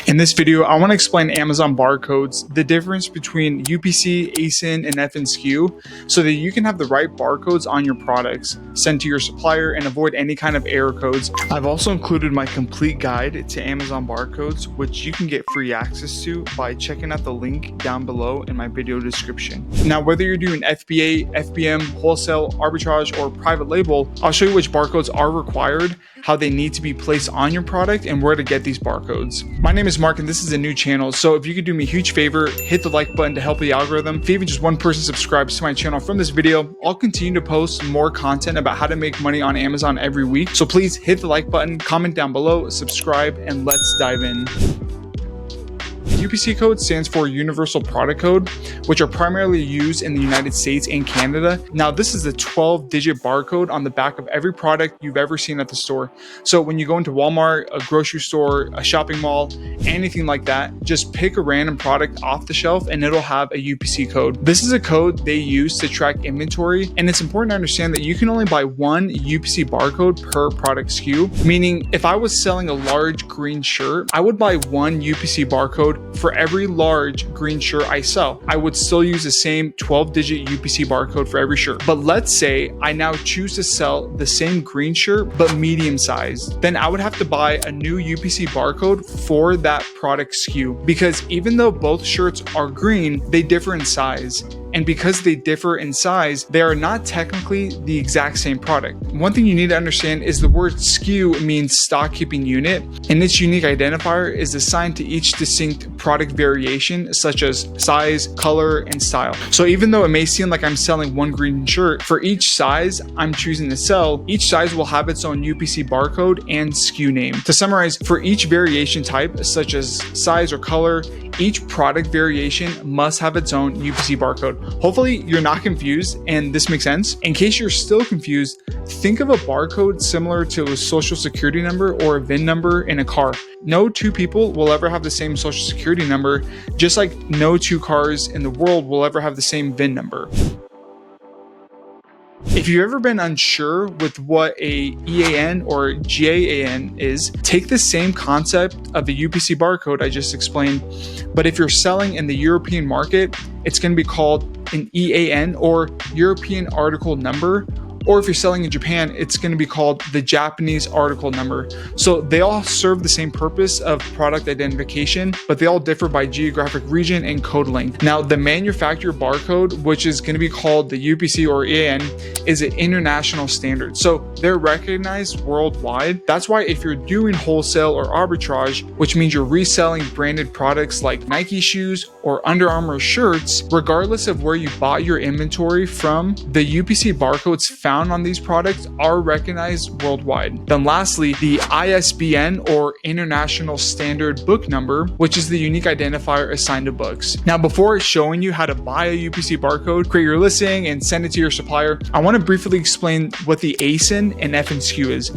In this video, I want to explain Amazon barcodes, the difference between UPC, ASIN, and FNSKU, so that you can have the right barcodes on your products sent to your supplier and avoid any kind of error codes. I've also included my complete guide to Amazon barcodes, which you can get free access to by checking out the link down below in my video description. Now, whether you're doing FBA, FBM, wholesale, arbitrage, or private label, I'll show you which barcodes are required, how they need to be placed on your product, and where to get these barcodes. My name is Mark and this is a new channel, so if you could do me a huge favor, hit the like button to help the algorithm. If even just one person subscribes to my channel from this video, I'll continue to post more content about how to make money on Amazon every week. So please hit the like button, comment down below, subscribe, and let's dive in. UPC code stands for Universal Product Code, which are primarily used in the United States and Canada. Now, this is a 12-digit barcode on the back of every product you've ever seen at the store. So when you go into Walmart, a grocery store, a shopping mall, anything like that, just pick a random product off the shelf and it'll have a UPC code. This is a code they use to track inventory, and it's important to understand that you can only buy one UPC barcode per product SKU, meaning if I was selling a large green shirt, I would buy one UPC barcode for every large green shirt I sell. I would still use the same 12-digit UPC barcode for every shirt. But let's say I now choose to sell the same green shirt but medium size. Then I would have to buy a new UPC barcode for that product SKU, because even though both shirts are green, they differ in size. And because they differ in size, they are not technically the exact same product. One thing you need to understand is the word SKU means stock keeping unit, and its unique identifier is assigned to each distinct product variation, such as size, color, and style. So even though it may seem like I'm selling one green shirt, for each size I'm choosing to sell, each size will have its own UPC barcode and SKU name. To summarize, for each variation type, such as size or color, each product variation must have its own UPC barcode. Hopefully you're not confused and this makes sense. In case you're still confused, think of a barcode similar to a social security number or a VIN number in a car. No two people will ever have the same social security number, just like no two cars in the world will ever have the same VIN number. If you've ever been unsure with what a EAN or GAAN is, take the same concept of the UPC barcode I just explained, but if you're selling in the European market, it's going to be called an EAN or European Article Number. Or if you're selling in Japan, it's going to be called the Japanese article number. So they all serve the same purpose of product identification, but they all differ by geographic region and code length. Now, the manufacturer barcode, which is going to be called the UPC or EAN, is an international standard. So they're recognized worldwide. That's why if you're doing wholesale or arbitrage, which means you're reselling branded products like Nike shoes or Under Armour shirts, regardless of where you bought your inventory from, the UPC barcodes found on these products are recognized worldwide. Then lastly, the ISBN or International Standard Book Number, which is the unique identifier assigned to books. Now, before showing you how to buy a UPC barcode, create your listing, and send it to your supplier, I want to briefly explain what the ASIN and FNSKU is.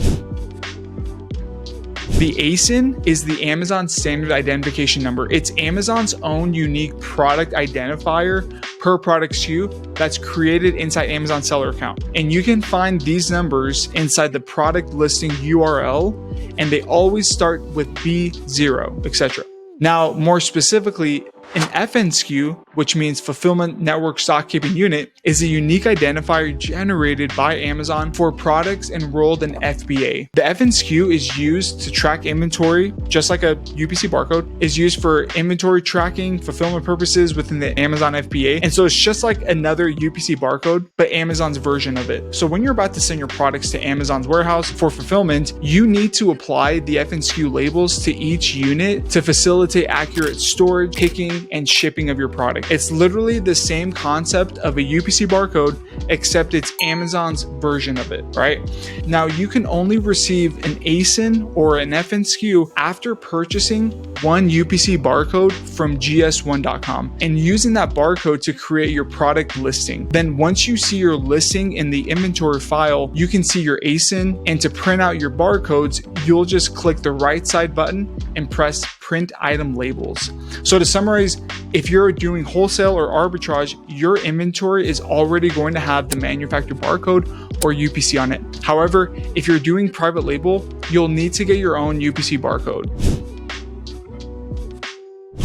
The ASIN is the Amazon Standard Identification Number. It's Amazon's own unique product identifier per product SKU that's created inside Amazon seller account. And you can find these numbers inside the product listing URL, and they always start with B0, etc. Now, more specifically, an FNSKU, which means Fulfillment Network Stock Keeping Unit, is a unique identifier generated by Amazon for products enrolled in FBA. The FNSKU is used to track inventory, just like a UPC barcode, is used for inventory tracking, fulfillment purposes within the Amazon FBA. And so it's just like another UPC barcode, but Amazon's version of it. So when you're about to send your products to Amazon's warehouse for fulfillment, you need to apply the FNSKU labels to each unit to facilitate accurate storage, picking, and shipping of your product. It's literally the same concept of a UPC barcode, except it's Amazon's version of it, right? Now, you can only receive an ASIN or an FNSKU after purchasing one UPC barcode from gs1.com and using that barcode to create your product listing. Then once you see your listing in the inventory file, you can see your ASIN, and to print out your barcodes, you'll just click the right side button and press print item labels. So to summarize, if you're doing wholesale or arbitrage, your inventory is already going to have the manufacturer barcode or UPC on it. However, if you're doing private label, you'll need to get your own UPC barcode.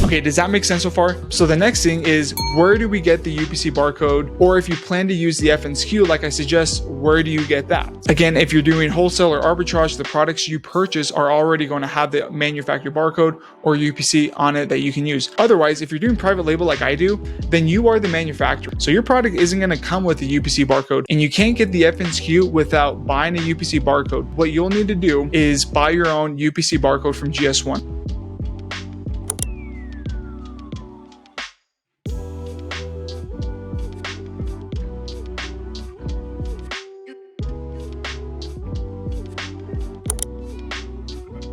Okay, does that make sense so far? So the next thing is, where do we get the UPC barcode? Or if you plan to use the FNSKU, like I suggest, where do you get that? Again, if you're doing wholesale or arbitrage, the products you purchase are already going to have the manufacturer barcode or UPC on it that you can use. Otherwise, if you're doing private label like I do, then you are the manufacturer. So your product isn't going to come with a UPC barcode, and you can't get the FNSKU without buying a UPC barcode. What you'll need to do is buy your own UPC barcode from GS1.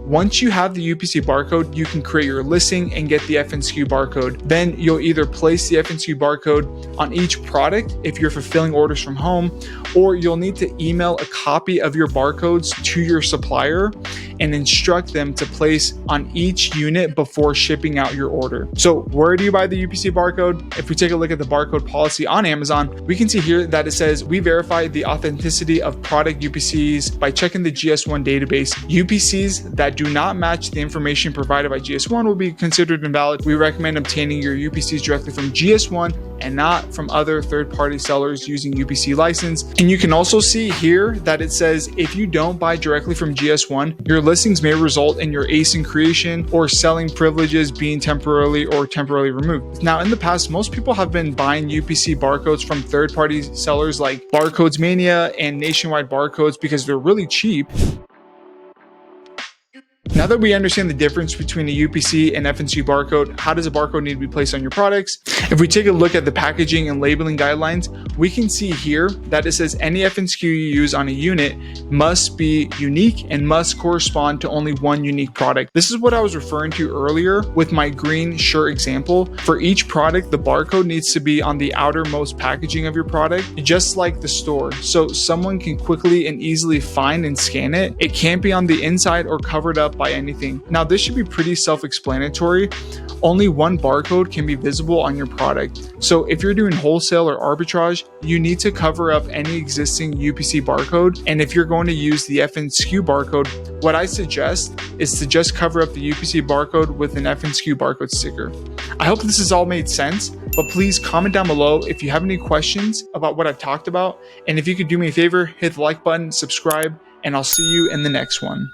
Once you have the UPC barcode, you can create your listing and get the FNSKU barcode. Then you'll either place the FNSKU barcode on each product if you're fulfilling orders from home, or you'll need to email a copy of your barcodes to your supplier and instruct them to place on each unit before shipping out your order. So where do you buy the UPC barcode? If we take a look at the barcode policy on Amazon, we can see here that it says we verify the authenticity of product UPCs by checking the GS1 database. UPCs that do not match the information provided by GS1 will be considered invalid. We recommend obtaining your UPCs directly from GS1 and not from other third-party sellers using UPC license. And you can also see here that it says if you don't buy directly from GS1, your listings may result in your ASIN creation or selling privileges being temporarily removed. Now, in the past, most people have been buying UPC barcodes from third-party sellers like Barcodes Mania and Nationwide Barcodes because they're really cheap. Now that we understand the difference between a UPC and FNSKU barcode, how does a barcode need to be placed on your products? If we take a look at the packaging and labeling guidelines, we can see here that it says any FNSKU you use on a unit must be unique and must correspond to only one unique product. This is what I was referring to earlier with my green shirt example. For each product, the barcode needs to be on the outermost packaging of your product, just like the store, so someone can quickly and easily find and scan it. It can't be on the inside or covered up by anything. Now, this should be pretty self-explanatory. Only one barcode can be visible on your product. So if you're doing wholesale or arbitrage, you need to cover up any existing UPC barcode. And if you're going to use the FNSKU barcode, what I suggest is to just cover up the UPC barcode with an FNSKU barcode sticker. I hope this has all made sense, but please comment down below if you have any questions about what I've talked about. And if you could do me a favor, hit the like button, subscribe, and I'll see you in the next one.